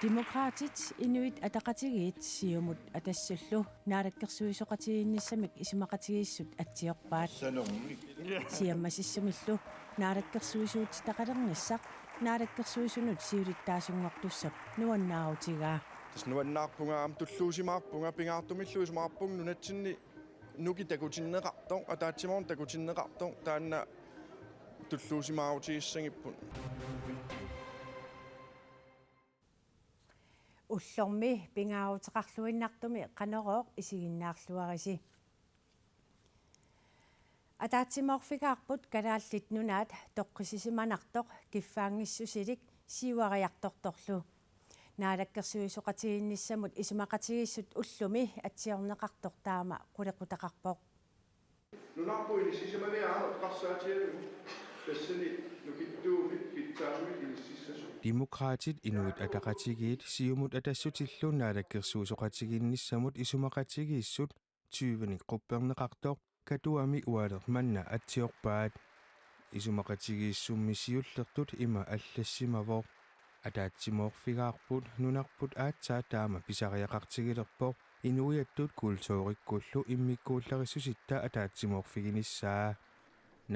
Demokraatit inuit ataqatigiit siumut atassullu naalakkersuisoqatigiinnissamik isumaqatigiissut atsiorpaat siammasissumillu naalakkersuisuut taqalerniссaq naalakkersuisunut siulittaasunngortussap nuannaarutigaa nuannaarpungaam tulluusimaarpunga pingaartumilluisumaarpung nunatsinni nukitakutinnеqartor ataatsimoorn takutinneqartor taanna tulluusimaarutigissangippun ullormi pingaarutеqarluinnartumi Qanorooq isiginnaarluarisi атаатсимоорфигаарпут калааллит нунаат тоққисисиманартоқ киффаангиссусилик сиуариарторторлу наалаккерсуисоқатигинниссамут исумақатигиссут уллуми атсиорнеқартор таама қулеқутақарпоқ нунарпуини сисимавиаанер қарсаатиалу тассани нукиттуумит питтаасумит илиссиссасу Demokraatit inuit ataqatigiit siumut atassutilluu naalakkерsuusoqatigiinnissamut isumaqatigiissut 20 qupperneqartoq katuami ualermanna atsiorpaat isumaqatigiissummi siullertut ima allassimavorq ataatsimoorfigaarput nunarput aatsaa taama pisariaqartigilerpoq inuiattut kultoorikkullu immikkuullarissusitta ataatsimoorfiginissaa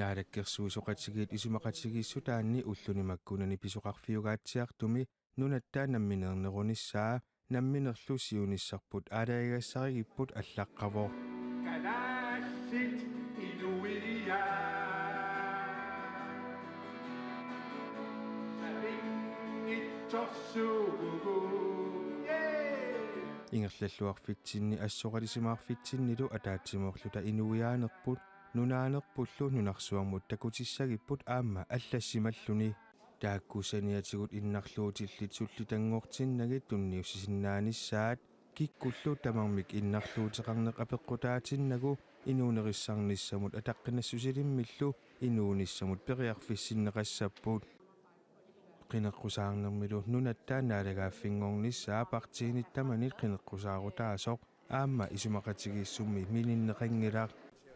naalakkерsuusoqatigiit isumaqatigiissu taanni ullunimakkunani pisuqarfiugaatsiartumi nunattaa nammineernerunissaa namminerlu siunissarput aalaagassarigipput allaqqavoq Kalaallit inuiaa saringittorsuugu ingerlalluarfitsinni assoqalisimaarfitsinnilu ataatsimoorluta inuiaanerput nunaanerpullu nunarsuarmut takutissagipput aamma allasimalluni taakkusaniatigut innarluutillit sullitangortinnagit tunniussisinnaanissaat kikkullu tamarmik innarluuteqarneq apeqqutaatinnagu inuunerissarnissamut ataqqinassusilimmillu inuunissamut periarfissinneqassapput qineqqusaarnermilu nunattaa naalagaaffinngornissaa partiinittamaniit qineqqusaarutaasoq aamma isumaqatigiissummi mininneqanngilaq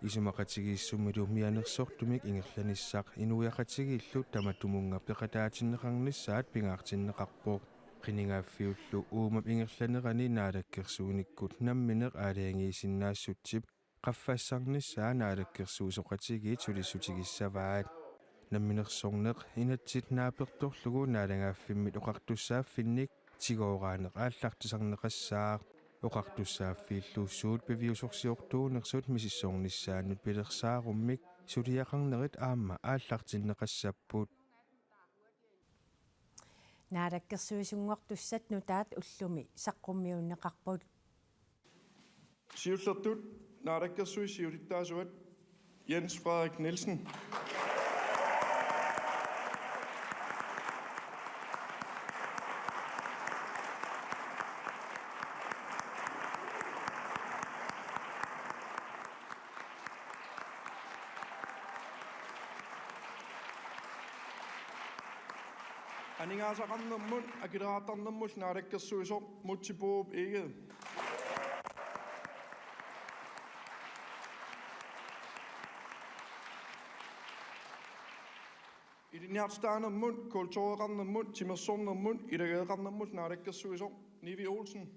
isumaqatigiissummilu mianersortumik ingerlanissaq inuiaqatigillu tamatumunga peqataatinneqarnissaat pingaartinneqarpoq qiningaaffiullu uumap ingerlanerani naalakkersuunikkut nammineq aalaangiisinnaassutip qaffaassarnissaa naalakkersuusoqatigiit sulissutigissavaat namminersorneq inatsit naapertorlugu naalangaaffimmi oqartussaafinnik tigoraaneq aallartisarneqassaaq oqartussaafiilluussuut peviusorsiortuunersut misissornissaannut pilersaarumik suliaqarnerit aamma aallartinneqassapput наалаккерсуисунгортуссат нутаат уллуми саққуммиуннеқарпут siullertut naalakkersuisiulittaasuat Jens Frederik Nielsen Aningaasaqarnermut akileraattarnermul naalakkersuisor mutsipuup eget Ilinjartstaanermut kultureqarnermut timersornermut ilagaeqarnermut naalakkersuisor Nivi Olsen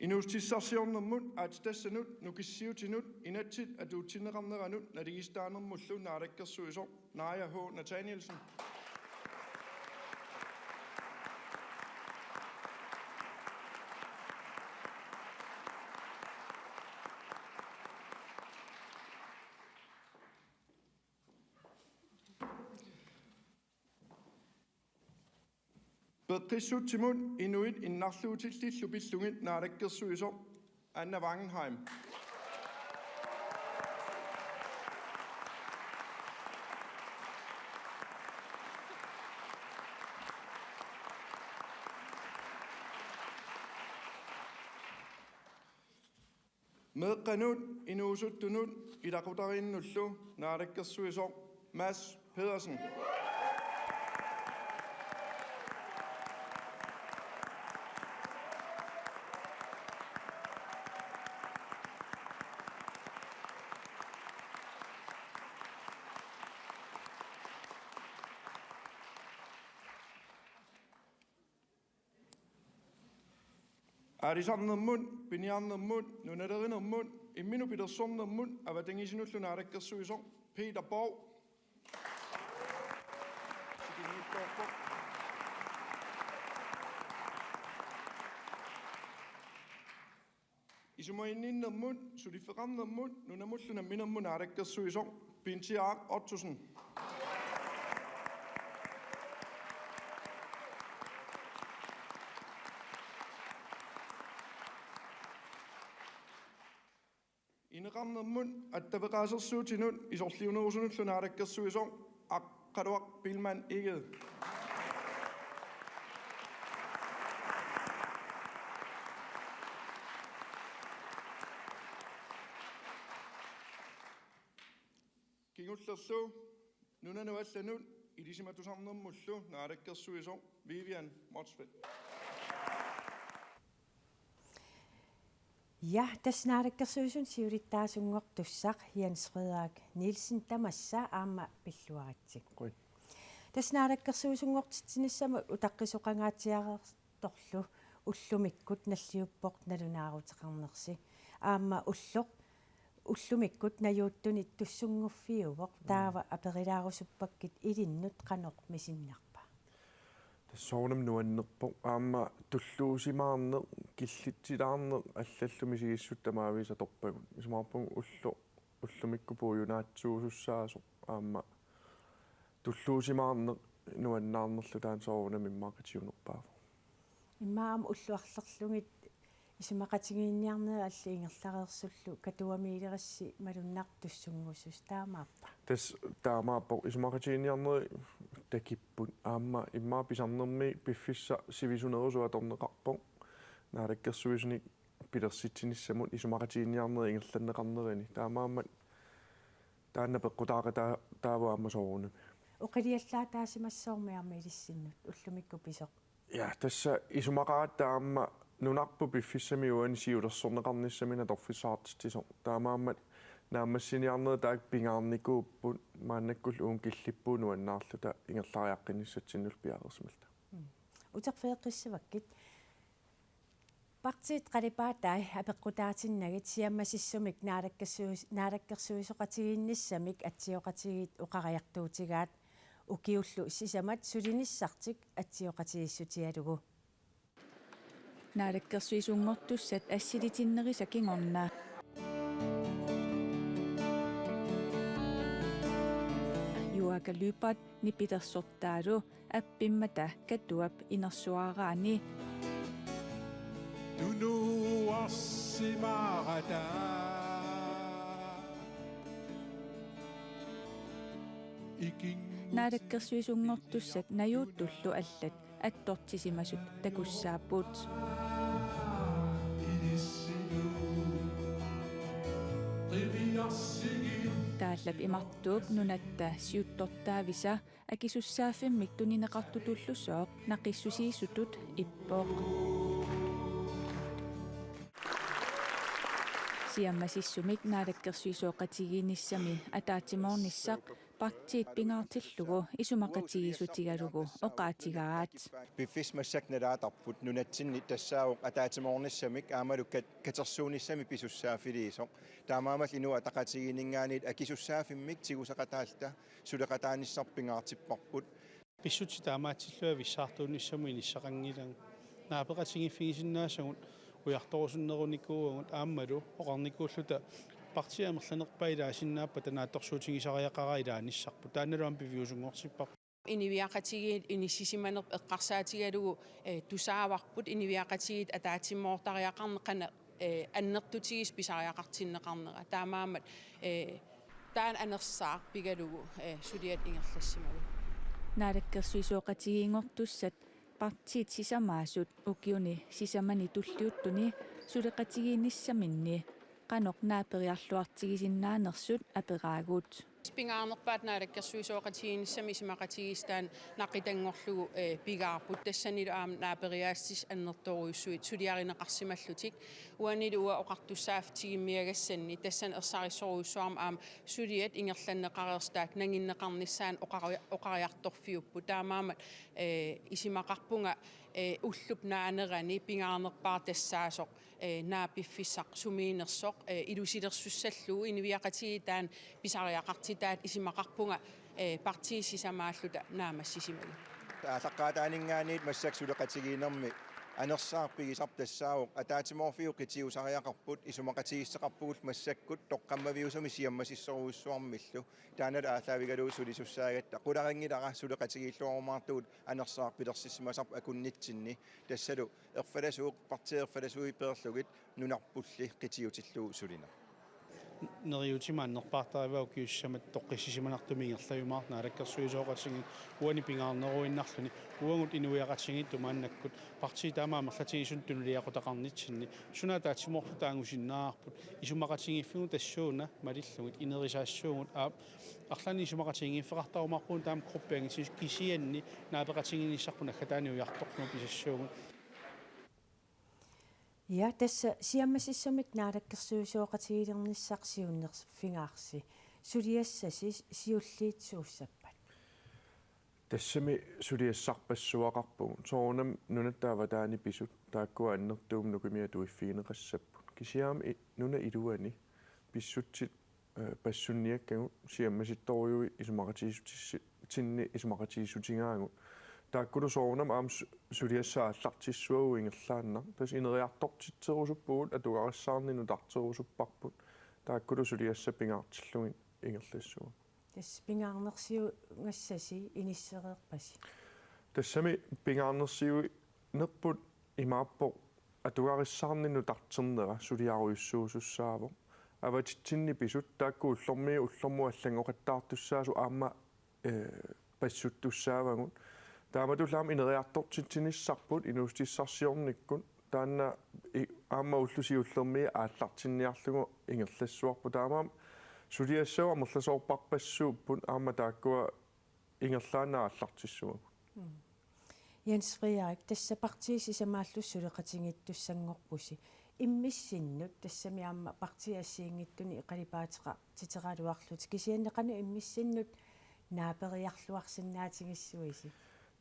Inustissarsiornermut aattassanut nukissiutinut inatsit atuutinneqarneranut naligistaanermullu naalakkersuisor Naja H. Nathanielsen Beqissuttimut inuit innarluutillillu pillungit naalakkersuisor Anna Wangenheim Meqqanut inuusuttunut ilaqutarinnullu naalakkersuisor Mads Pedersen Arisarnermun, Biniarnermun, Nunaderinermun, Imminu Petersornermun, Avadengisinutlunarekkersuisong, Peter Borg. Isumoinninnermun, Sudiferannermun, Nunamutlunaminnermun arekkersuisong, Bintiak Ottosen. Ineqarnermun attaveqaasersuutinun isorliunerusunullunarekkersuisong Qanorooq Bilman Iged. Kingullerlu nunanuallanut ilisimatusarnermullu naarekkersuisong Vivian Motsfeldt. Ja, tasnaarekkersuisun siulittaasungortussaq Jens Frederik Nielsen tamassa aamma pilluaritsi. Tasnaarekkersuisungortitsinissama utaqqisuqangaatiareertorlu ullumikkut nalliuppoq nalunaaruteqarnersi aamma ullumikkut najuuttuni tussunguffiuvoq taava aperilaarussuppakkit ilinnut Qanorooq misinnerpa. Soonam nuannerpo aamma tulluusimaarne killitsitaarne allallumisigissuttamaavisa torpagut ismaarpun ullumikku puujunaatsuusussaaso aamma tulluusimaarne nuannaarnerlu taan soonam immaaqatiunerpaavo иммаам уллуарлерлугит исимақатигиинниарнера аллиингерлареерсуллу катуамиилерасси малуннар туссунгуссус таамааппа тас таамааппо исимақатигиинниарнери такиппут аама иммаа писарнерми пиффисса сивисунерусуа торнеқарпоқ наалаккерсуисуни пилерситсиниссамут исимақатигиинниарнери ингерланнеқарнерини таамааммат таанна пеққутааqa тааваама соорунами оқилиаллаа таасимассоормиарми илиссиннут уллумикку писоқ ja tässä isumaqaat taamma nunarpu piffissami uani siulersorneqarnissamina torfissaartittiso taamaammat naammassiniarneri taak pingaarnikuupput maannakkul uun killippuun nuannaarluta ingerlariaqqinissatsinul piarersmalta утерфеэққиссаваккит партиит қалипаатай апеққутаатиннагит сиаммасиссумик наалаккерсуисоқатигиинниссамик атсиоқатигит оқариартуутигаат укиуллу сисамат сулиниссартик атсиоқатигиссутиалугу наалаккерсуисунгортуссат ассилитиннериса кингорнаа юакалюпат нипитерсортаалу аппиммата каттуап инерсуаараани Nutaarsiassat наалаккерсуисунгортуссат наюуттуллу аллат аттортисимасут такуссааппут тааллап имартууп нунатта сиуттортаависа акисуссааффиммик тунинеқартутуллусооқ нақиссусииссутут иппооқ сиаммасиссумик наалаккерсуисооқатигииниссами атаатимоорниссақ партиит пингаартиллугу исумақатигисутигалугу оқаатигаат пиффисмассакналаатарпут нунатсинни тассаавоқ атаатимоорниссамик аамалу катерсуунissami писуссаафилиисоқ таамаамал инуа тақатигинингаанит акисуссаафиммик тигусақатаалта сулеқатааниссарпингаартиппарпут писсути таамаатиллуа виссаартуунissаму иниссақангилан наапеқатигиффигисиннаасагут уярторусуннеруникуугут ааммалу оқарникууллута партиамерланерпаила асиннааппа танаатторсуутигисариақараа илааниссарпу тааналуам пивиусунгорсиппар инивиақатигиит иниссисиманерп эққарсаатигалугу тусааварпут инивиақатигиит атаатиммоортариақарнеқана аннертутигис писариақартиннеқарнера таамаамат таан анерсаар пигалугу сулиат ингерлассимагу наалаккерсуисооқатигиингортуссат партиит сисамаасут укиуни сисамани туллиуттуни сулеқатигииниссаминни Qanorooq naapeриарлуартигисиннаанерсут апераагуут Spingaarnerpaat naadakkersuisooqatigiinissami simaqatigistaan naqitangorlugu pigaarput tassanilu aam naaperiaastis annertoruissuit suliarineqarsimallutik uanilu ua oqartussaaftigimmiagassanni tassan ersarissoruissuarma aam suliat ingerlanneqareerstaat nanginneqarnissaan oqariartorfiuppu taamaamat isimaqarpunga ullup naanerani pingaarnerpaartassaasoq naapiffissaq sumiinersoq ilusilersussalluu iniviaqatigitaan pisariaqartitaat isimaqarpunga partiisisamaalluta naamassisimagi аалаққаатаанингааниит массаксулеқатигиинерми анерсаарпигисартассаавоқ атаатиморфиуқитиусариақарпут исумақатигиссеқарпугул массаккут тоққаммавиусами сиаммасиссоруйссуармиллу таанала аалаавигалуусулисуссаагатта қуларангилара сулеқатигииллуарумаартугут анерсаарпилерсиссимасарп акуннитсинни тассалу ерфаласууқ партиерфаласуи пеерлугит нунарпулли қитиутиллуу сулина neriutimaannerpaartarivauk kiussamat toqqissisimanartumiingerlajumaart naalakkersuisooqatsingit uani pingaarneruinnarluni uangut inuiaqatsingittu maannakkut partitaamaamerlatigisun tunuliaqutaqarnitsinni sunaataatsimorlutaangusinnaarput isumaqatingiiffigu tassuuna malillugit inerisaassuungut aap арлани isumaqatingiiffeqartarumarpuun taam gruppiangit kisianni naapeqatinginissarpun akkataaniujartorlu pisassuugut Ja, tässä siammasissumik naadakkersuisooqatigiilernissaqsiunnerfingaarsi suliassasi siulliitsuussappat. Tassami suliassarpassuaqarpugun soornam nunattaavataani pisut taakkua annertuum nukimia tuiffiineqassapput kisiaami nuna iluani pissutsit passunniakkagut siammasittoriui isumaqatigisutsinni isumaqatigisutigaangut taakkulu soornam aam suliassaallartissuagu ingerlaannar tas ineriartortitserusuppugut atugarissaarninu tarterusupparput taakkulu suliassapingaartillugin ingerlassua Tas pingaarnersiu ngassasi inissereerpasi. Tassami pingaarnersiu nerput imaappo atugarissaarninu tarternera suliaruissuusussaavo avatitsinni pisut taakku ullormu allangoqattaartussaasu aamma passuttussaavagut taamatullaam ineriartortitsinissarput inuustissarsiornikkun taanna aamma ullusiullermi aallartinniarlugu ingerlassuarpu taamaam suliassava merlasoorparpassuuppun aamma taakkua ingerlaanna aallartissuagu Jens Frederik, tässä partiisisamaallu suleqatingittussangorpusi immissinnut tassami aamma partiassiingittuni iqalipaateqa titeraluarlut kisianneqanu immissinnut naaperiarluarsinnaatigissuisi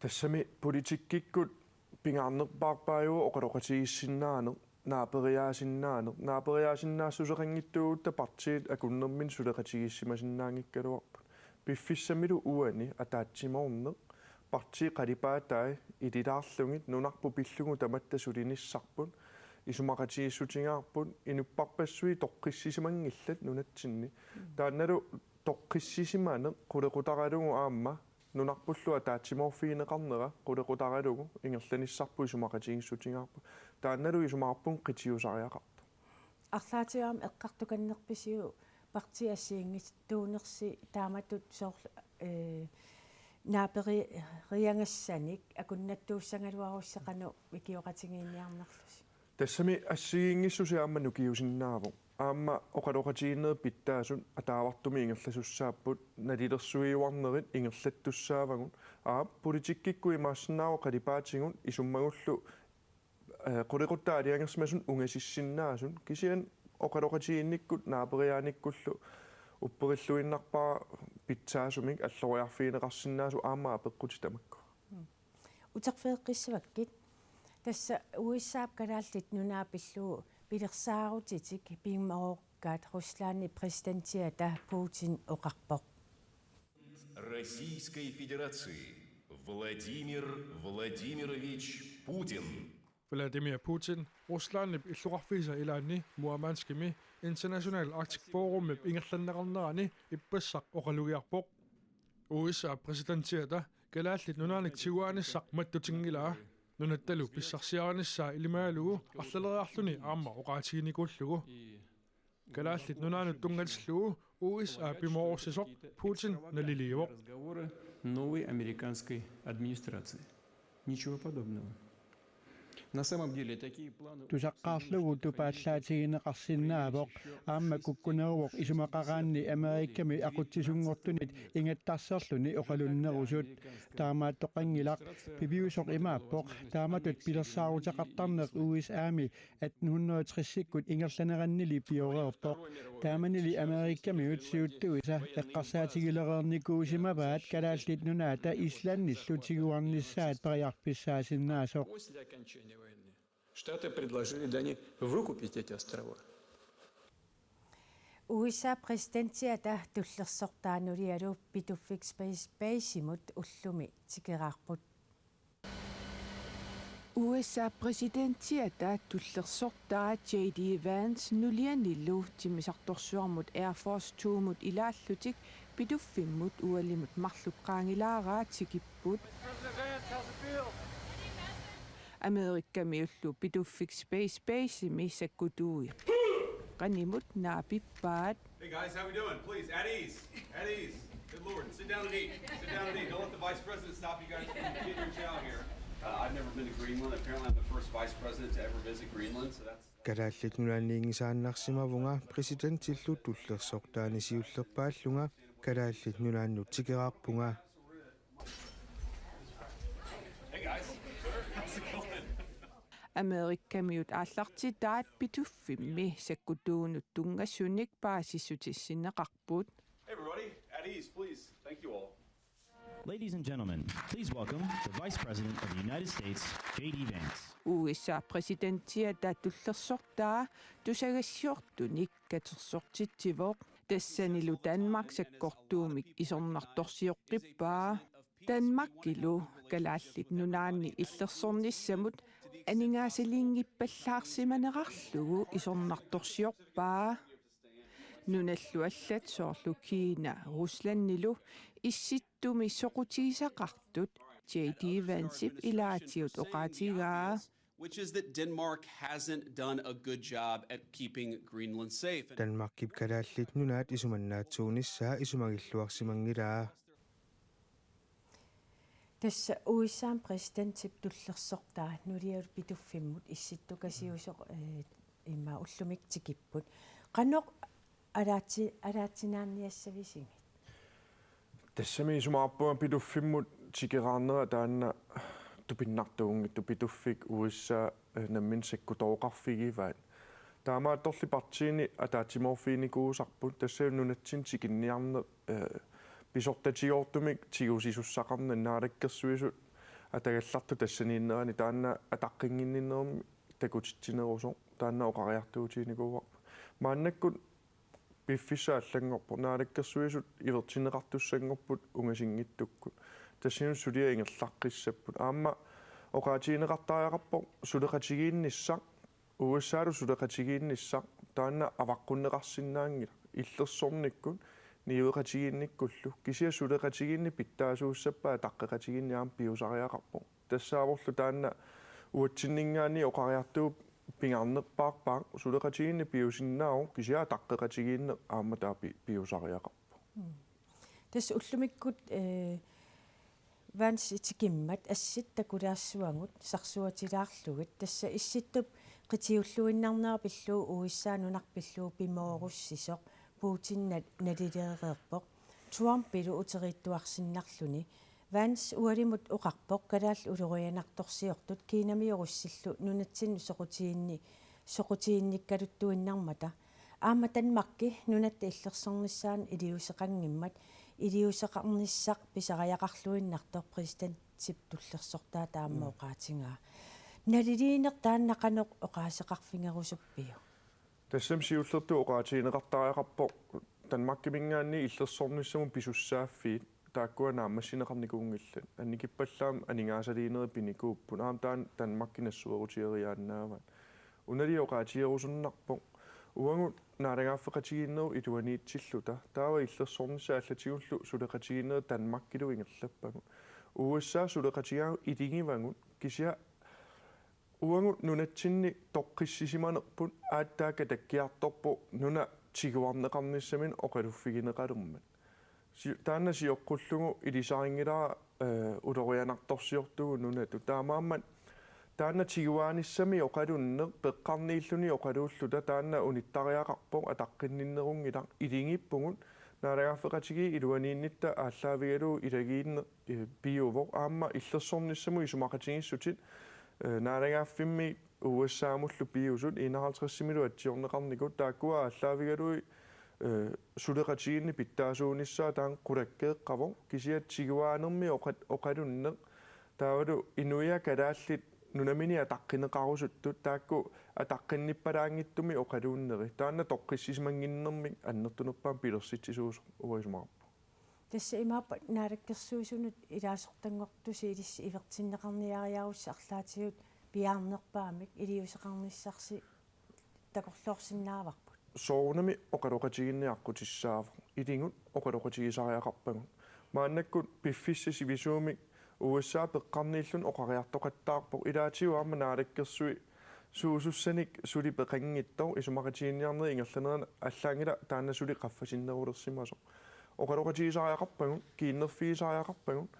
tassami politikkikkut pingaarnerpaarpaajuu oqaloqatigissinnaane naaperiaasinnaassuseqangittuutta partiit akunnermin suleqatigissimasinnaangikkaluarput piffissamilu uani ataatsimorneq partii qalipaatai ililaarlungit nunarpu pillugu tamatta sulinissarput isumaqatigissutingaarput inupparpassui toqqissisimanngillat nunatsinni taannalu toqqissisimaane qulequtaralugu aamma nunarpullu ataatsimorfiineqarnera qulequtaralugu ingerlanissarpu isumaqatigissutingaarpu taannalu isumaqarpun qitiusariaqartu арлаатигаам эққартуканнерписиу партиассиингиттуунерси тааматут соорл наапери-риангассаник акуннаттууссангалуаруссақану викиоқатигиинниарнерлуси тассами ассигингиссуси аамма нукиусиннааву аамма оқалоқатигиннер питтаасун атаавартуми ингерласуссааппут налилерсуиуарнерит ингерлаттуссаавагун политиккиккуи maassinaavo qalipaatigун исуммагуллу qoliquttaa aliangersmasun ungasissinaasun kisian oqaloqatiginnikkut naaperiaanikkullu upperilluinnarpaa pitsaasumik alloriarfiineqarsinnaasu aammaa peqqutitamakku uterfeeqqissavakkit tassa uissaap kalaallit nunaapilluu pilersaarutitik piimmaroqqaat Ruslaanni presidenttiata Putin oqarpoq Российской Федерации Владимир Владимирович Путин. Vladimir Putin, Ruslandnip illuqarfiisa ilaanni muamanskimi International Arctic Forumip ingerlanneqarnerani ippassaq oqalugiarpoq USA presidenttiata kalaallit nunaanik tiguanissaq mattutingilaa nunattalu pissarsiaranissaa ilimaalugu arlaleriarluni aamma oqaatiginikуулlugu kalaallit nunaanut tungatillugu USA pimororsisoq Putin naliliivoq новой американской администрации. Ничего подобного. тусаққаарлугу тупааллаатигинеқарсинаавоқ аама куккунеруоқ исумақараанни америкками ақутсисунгортунит ингаттарсерлүни оқалуннерусут таамааттоқангилақ пивиусоқ имааппоқ тааматут пилерсаарутеқартарнеқ USA-ми 1860-сиккут ингерланераннили пиореерпоқ тааманили америкками утсиуттуиса эққарсаатигилереерникуусимаваат калааллит нунаата исланниллутигуарниссаат париарписсаасиннаасоқ Штаты предложили Дании выкупить эти острова. USA præsidentiata tullersortaanulialu pituffik space basimut ullumi tikeraarput USA præsidentiata tullersortaa J.D. Vance nulianillu timisartorsuarmut Air Force 2 mut ilaallutik pituffimmut ualimut marluqqaangilaaraa tikipput Amerikkamiullu pituffik space basimi sakkutuui qanimut naapippaat. Hey guys, how we doing? Please, at ease. At ease. Good Lord, sit down and eat. Sit down and eat. Don't let the Vice President stop you guys from getting your chow here. I've never been to Greenland. Apparently I'm the first Vice President to ever visit Greenland, so that's... Kadaallit nulaanniingisaannarsimavunga presidentillu tullersortaani siullerpaallunga kadaallit nulaannut tikeraarpunga. Hey guys, how's it going? Amerikkamiut aallartitaat pituffimmi sakkutuunut tungassunik paasissutissinneqarput. Hey everybody, at ease, please. Thank you all. Ladies and gentlemen, please welcome the Vice President of the United States, J.D. Vance. USA præsidentiata tullersortaa tusagassiortunik katersortittivoq tassanilu Danmark sakkortuumik isornartorsiorqippaa Danmarkilu kalaallit nunaanni illersornissamut aningaasaliinngippallaarsimanerarlugu isornartorsiorpaa nunallu allat soorlu Kiina Ruslannilu issittumi soqutigisaqartut J.D. Vancep ilaatiut oqaatigaa Which is that Denmark hasn't done a good job at keeping Greenland safe. Danmarkip kalaallit nunaat isumannaatsuunissaa isumagilluarsimangilaa. Tässä USA præsidentip tullersortaa nulialu pituffimmut issittukasiusoq imma ullumik tikipput qanoq alaatinaarniassavisiŋit тассами исумаарпуга пилуффиммут тикераарнера таанна тупиннартуунгит тупитуффик USA наммин саккутооqarfigиваат таамаатторли партиини атаатиморфиникуусарпут тассауннунатсин тикинниарне писортатигоортумик тигусисуссақарна наалаккерсуисут атагалларту тассанииннерани таанна атаққингинниннерми такутитсинерусо таанна оқариартуутиникууа мааннаккут пиффисааллангорпо наалаккерсуисут ивертинеқартуссангорпут унгасингиттуккут тассинут сулиа ингерлаққиссаппут аама оқаатиинеқартариақарпо сулеқатигиинниссақ USA-лу сулеқатигиинниссақ таанна аваққуннеқарсинаангила иллерсорниккут ниуеқатигиинниккуллу кисиа сулеқатигиинни питтаасууссаппаа таққеқатигиинниаам пиусариақарпо тассааворлу таанна уатсиннингаани оқариартуу пингарнерпаарпаақ сулеқатигиинни пиусиннаау кисиа таққеқатигиинне аама таа пиусариақарпо тас уллумиккут Vance tikimmat асситтакулаассуангут сарсуатилаарлугит тасса исситтуп qitiulluinnarnerpillu USA-nunarpillu pimoorussisоq Putin nalileriqerpoq Trump pilu uteriittuarsinnarluni Vance ualimut uqarpoq kalaall ulurianartorsiortut kiinamiorussillu nunatsin soqutiinnikkaluttuinnarmata aama Danmarkki nunatta illersornissaan iliuseqanngimmat iliuseqarnissaq pisariaqarluinnartor presidentip tullersortaa taammaoqaatingaa naliliinertaannaqanoq oqaaseqarfingerusuppiu тассам сиуллерту оқаатиинеқартариақарпо Danmarkkimingaanni иллерсорнissamun писуссааффиит тааккуанааммассинеқарникуунгиллат анникиппаллаам анингаасалиинери пиникууппун аам таан Danmarkkinassuерутиериааннаават уналиоқаатиерусуннарпо уангут наалагааффеқатигииннеру илуаниитсиллута таава иллерсорнissaa аллатигуллу сулеқатигииннери Danmarkkilu ингерлаппагут USA сулеқатигаагу илигивангут кисиа уангут нунатсинни тоққиссисиманерпут ааттаака таккиарторпо нуна тигуарнеқарниссамин оқалуффигинеқалуммат таанна сиоққуллугу илисарингилаа улорианарторсиортугу нунату таамааммат таана тигуаанissami оқалунне пеққарнииллуни оқалууллута таана униттариақарпоқ атаққинниннерунгилар илингиппугут наалагаффеқатиги илуанииннитта ааллаавигалу илагиинне биувоқ аама иллерсорниссаму исумақатигиссутит наалагаффимми уассаамуллу биусут 51-милу атсиорнеқарникут тааккуа ааллаавигалуи сулеқатигинни питтаасуунissaa таан қулаккеэққавоқ кисиат тигуаанерми оқалунне таавалу инуя калааллит нунамини атаққинеқарусуттут таакку атаққинниппалаангиттуми оқалууннери таанна тоққиссисмангиннэрмик аннертунерпаам пилерситсисуус уисмаарпа тасса имааппа наалаккерсуисунут илаасортангортуси илисси ивертиннеқарниариарусса арлаатигут пиаарнерпаамик илиусеқарниссарси такорлоорсиннааварпут соорнами оқалоқатигинниаққутиссаава илингут оқалоқатигисариақарпагут мааннаккут пиффиссиси висуумик USA пеққарнииллун оқариартоқаттаарпоқ илаатигу аама наалаккерсуи суусуссаник сули пеқангиттор исумақатигинниарнери ингерланерана аллаангила таанна сули қаффасиннерулерсимасо оқалоқатигисариақарпагут кииннерфигисариақарпагут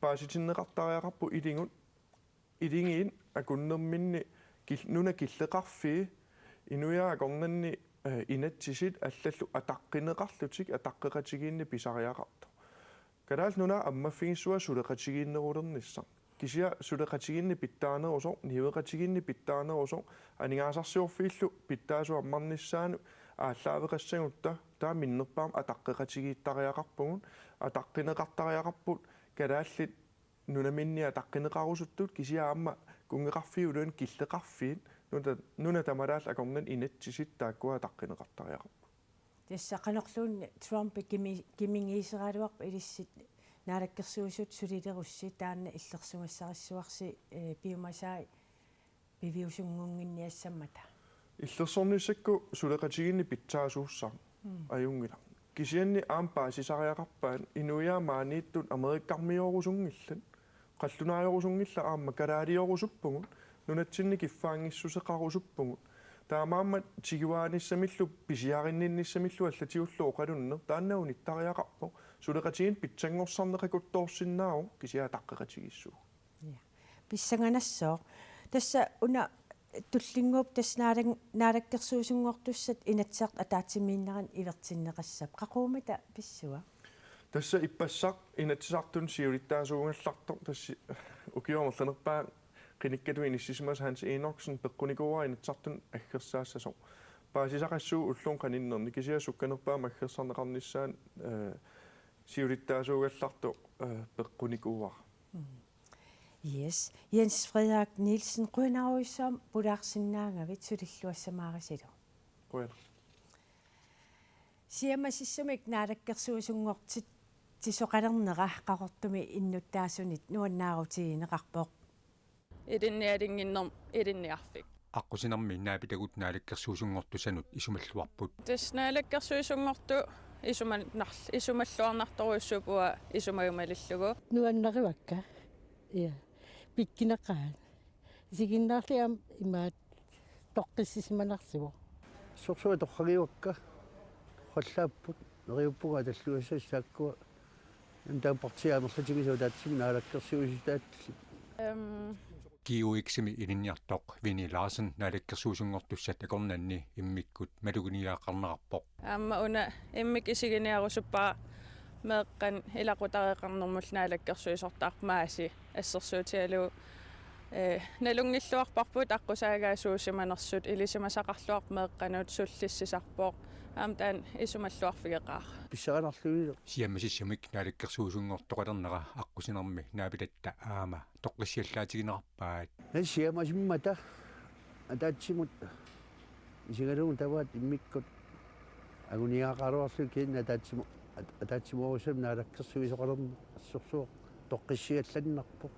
пааситиннеқартариақарпу илингиин акуннерминни нуна киллеқарфии инуяа корнанни инатсисит аллаллу атаққинеқарлутик атаққеқатигиинни писариақарто калаал нуна аммаффигиссуа сулеқатигииннерулернisса кисиа сулеқатигиинни питтаанерусо нивеқатигиинни питтаанерусо анигаасарсиорфииллу питтаасуаммарниссаану ааллаавеқассагутта таа миннерпаам атаққеқатигииттариақарпугут атаққинеқартариақарпут калааллит нунаминни атаққинеқарусуттут кисиа аама кунгеқарфиулуун киллеқарфиит нуна тамалаал акорнан инатсисит тааккуа атаққинеқартариақарпу тасса канерлуунни Трумп кимингиисералуарпа илиссит наалаккерсуисут сулилерусси таанна иллерсугассариссуарси биумасаи пивиусунгунгинниассаммата иллерсорниссакку сулеқатигинни питсаасууссаа аюнгила кисианни аампаасисариақарпаан инуяамаанииттут америккармиорусунгиллат қаллунаариорусунгилла аама калаалиорусуппугут нунатсинни киффаангиссусеқарусуппугут таамааммат тигуааниссамиллу писиариннинниссамиллу аллатиуллу оқалуннер тааннауниттариақарпо сулеқатигин питсангорсарнеқакутторсиннаау кисиа таққеқатигиссуу писсанганассоо тасса уна туллингууп наалаккерсуусунгортуссат инатсеэрт атаатсимииннеран ивертиннеқассап қақуумата писсуа тасса иппассақ инатсисартун сиулиттаасуугалларто тасси укиормерланерпаа qinikkalu inissimas hans enoksen peqqunikuua inatsartun aggersaassaso paasisaqassuu ulluun qaninnerni kisia sukkanerpaama aggersarneqarnissaan siulittaasuugallartu peqqunikuua Yes Jens Frederik Nielsen quinaruissaam pulaarsinnaangavit sulilluassamaarisilu quina siamasissumik naalakkersuusungortit tisoqalernera qaqortumi innutaasunit nuannaarutigинеqarpoq идинниарфик аққусинарми наапитагут наалаккерсуусунгортусанут исумаллуарпут тасснаалаккерсуусунгорту исумаллуарнарторуйссуупуа исумагумалиллугу нуаннаривакка я пиккинеқаан сигиннаарлиам имаат тоққиссисиманарсуо сорсуа тоққагиуакка холлааппут нериуппуга таллуассассааккуа антаапартиаамерлатигисуу таатсими наалаккерсууситаатли kiuiksimi ilinniartoq Vini Larsen naalakkерсуусунгортуссат акорнанни иммиккут малугиниаақарнеқарпоқ аама уна иммик исигиниарусуппаа меэққан илақутареқарнэрмул наалаккерсуисортаармааси ассерсуутиалу налунгиллуарпарпут аққусаагаасуусиманерсут илисимасақарлуарп меэққанут суллиссисарпоқ аамтаан исумаллуарфигеқаа писсаранарлуилу сиаммасиссамик наалаккерсуусунгортоқалернера аққусинерми наапилатта аама тоққиссиаллаатигинеқарпаат сиамасиммата атаатсимут исигалуун таваат иммиккут агуниаақаруарлу кин атаатсимуусам наалаккерсуисоқалерна ассорсуо тоққиссиалланнарпо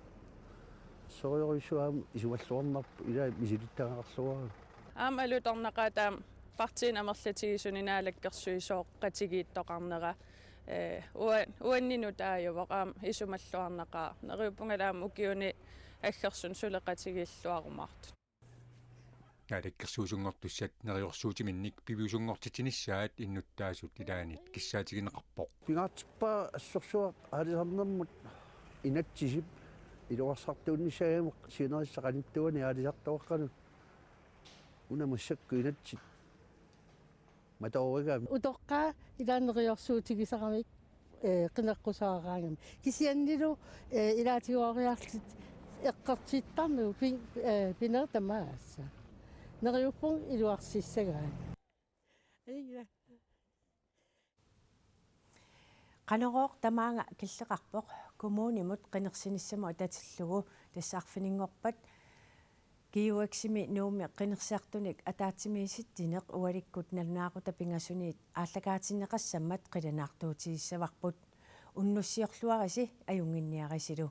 сориорисуаам исуаллуарнарпу илаа мисилиттаагарлуаа аама алуторнақаатаам партиин амерлатигисуни наалаккерсуисооққатигииттоқарнера уаннину таажувоқаам исумаллуарнақаа нериуппунгалаам укиуни аггерсун сулеқатигииллуарумаарт наалаккерсуусунгортуссат нериорсуутиминник пивиусунгортитиниссаат иннуттаасут илаанит киссаатигинеқарпоқ пигаатиппаа ассорсуа аалисарнэрмут инатсисип илуарсартууннисааму синерissaqanittuani аалисартуаққану унамассаккуинатсит матаоригаами утоққаа илаанериорсуутигисарамик qinеққусаараангами кисианнилу илаатигуариарлит эққартиттарнуу пинертамаасса нериуппун илуарсиссагаани ия Qanorooq tamaanga killeqarpoq kommunimut qinersinissamu atatilllugu tassarfininngoorpat kiuaksimi nuumi qinersiartunik ataatimiisittineq ualikkut nalnaaqu tapingasuniit ааллакаатиннеқассаммат qilanaartuutigissavarput unnussiorluarisi ajunginniarisilu